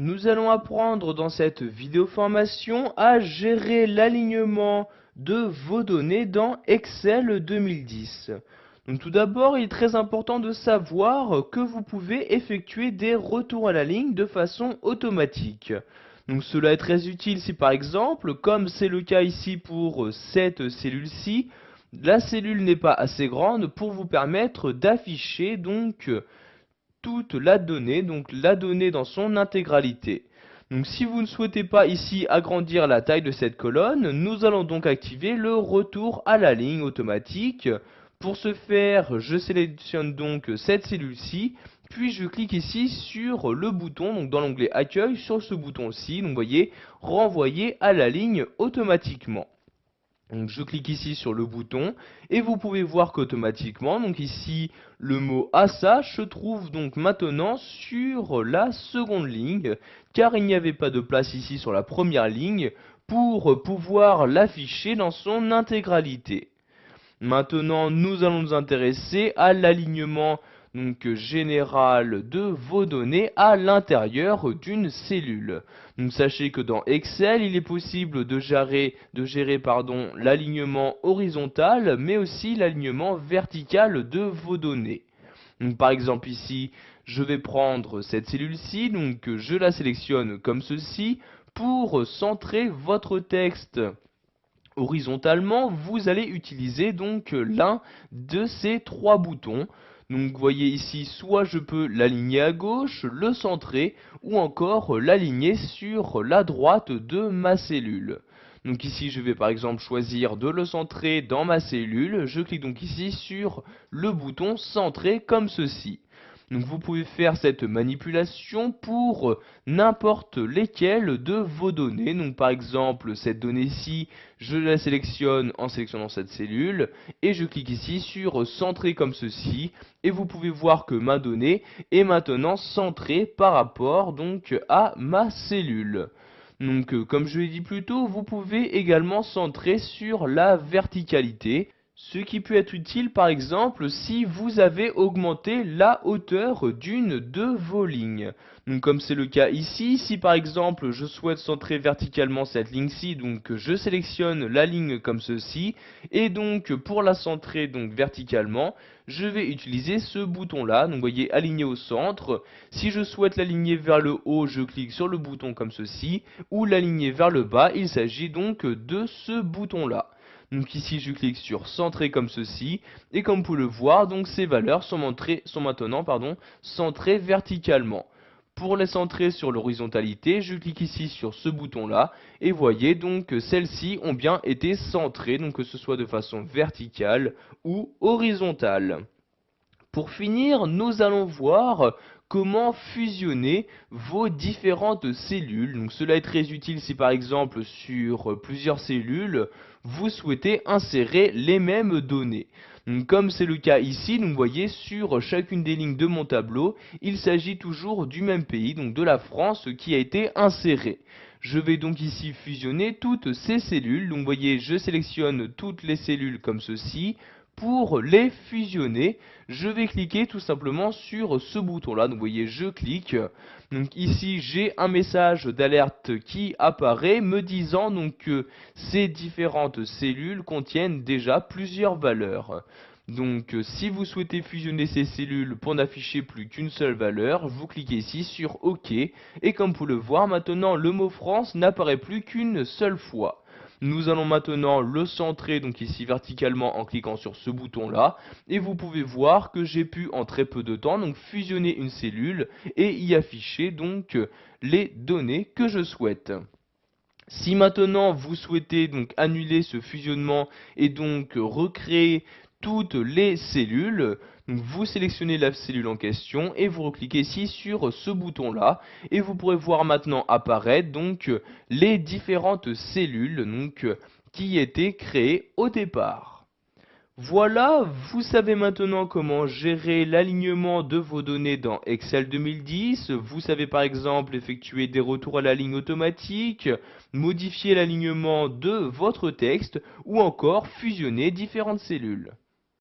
Nous allons apprendre dans cette vidéo formation à gérer l'alignement de vos données dans Excel 2010. Donc tout d'abord, il est très important de savoir que vous pouvez effectuer des retours à la ligne de façon automatique. Donc cela est très utile si par exemple, comme c'est le cas ici pour cette cellule-ci, la cellule n'est pas assez grande pour vous permettre d'afficher donc toute la donnée, donc la donnée dans son intégralité. Donc si vous ne souhaitez pas ici agrandir la taille de cette colonne, nous allons donc activer le retour à la ligne automatique. Pour ce faire, je sélectionne donc cette cellule-ci, puis je clique ici sur le bouton, donc dans l'onglet Accueil, sur ce bouton-ci, donc vous voyez, renvoyer à la ligne automatiquement. Donc je clique ici sur le bouton et vous pouvez voir qu'automatiquement, donc ici le mot ASA se trouve donc maintenant sur la seconde ligne, car il n'y avait pas de place ici sur la première ligne pour pouvoir l'afficher dans son intégralité. Maintenant, nous allons nous intéresser à l'alignement donc général de vos données à l'intérieur d'une cellule. Donc sachez que dans Excel, il est possible de gérer l'alignement horizontal, mais aussi l'alignement vertical de vos données. Donc par exemple ici, je vais prendre cette cellule-ci, donc je la sélectionne comme ceci. Pour centrer votre texte horizontalement, vous allez utiliser donc l'un de ces trois boutons. Donc vous voyez ici, soit je peux l'aligner à gauche, le centrer, ou encore l'aligner sur la droite de ma cellule. Donc ici, je vais par exemple choisir de le centrer dans ma cellule. Je clique donc ici sur le bouton centrer comme ceci. Donc vous pouvez faire cette manipulation pour n'importe lesquelles de vos données. Donc par exemple, cette donnée-ci, je la sélectionne en sélectionnant cette cellule et je clique ici sur centrer comme ceci et vous pouvez voir que ma donnée est maintenant centrée par rapport donc à ma cellule. Donc comme je l'ai dit plus tôt, vous pouvez également centrer sur la verticalité. Ce qui peut être utile par exemple si vous avez augmenté la hauteur d'une de vos lignes. Donc comme c'est le cas ici, si par exemple je souhaite centrer verticalement cette ligne-ci, donc je sélectionne la ligne comme ceci, et donc pour la centrer donc verticalement, je vais utiliser ce bouton-là, donc vous voyez aligner au centre. Si je souhaite l'aligner vers le haut, je clique sur le bouton comme ceci, ou l'aligner vers le bas, il s'agit donc de ce bouton-là. Donc ici je clique sur centrer comme ceci et comme vous pouvez le voir donc ces valeurs sont maintenant centrées verticalement. Pour les centrer sur l'horizontalité, je clique ici sur ce bouton là et voyez donc que celles-ci ont bien été centrées, donc que ce soit de façon verticale ou horizontale. Pour finir, nous allons voir comment fusionner vos différentes cellules. Donc cela est très utile si par exemple sur plusieurs cellules, vous souhaitez insérer les mêmes données. Donc, comme c'est le cas ici, vous voyez sur chacune des lignes de mon tableau, il s'agit toujours du même pays, donc de la France, qui a été inséré. Je vais donc ici fusionner toutes ces cellules. Donc vous voyez, je sélectionne toutes les cellules comme ceci. Pour les fusionner, je vais cliquer tout simplement sur ce bouton-là. Donc vous voyez, je clique. Donc ici, j'ai un message d'alerte qui apparaît me disant donc que ces différentes cellules contiennent déjà plusieurs valeurs. Donc si vous souhaitez fusionner ces cellules pour n'afficher plus qu'une seule valeur, vous cliquez ici sur OK. Et comme vous pouvez le voir, maintenant le mot France n'apparaît plus qu'une seule fois. Nous allons maintenant le centrer donc ici verticalement en cliquant sur ce bouton là et vous pouvez voir que j'ai pu en très peu de temps donc fusionner une cellule et y afficher donc les données que je souhaite. Si maintenant vous souhaitez donc annuler ce fusionnement et donc recréer toutes les cellules, donc vous sélectionnez la cellule en question et vous recliquez ici sur ce bouton là et vous pourrez voir maintenant apparaître donc les différentes cellules donc qui étaient créées au départ. Voilà, vous savez maintenant comment gérer l'alignement de vos données dans Excel 2010. Vous savez par exemple effectuer des retours à la ligne automatique, modifier l'alignement de votre texte ou encore fusionner différentes cellules.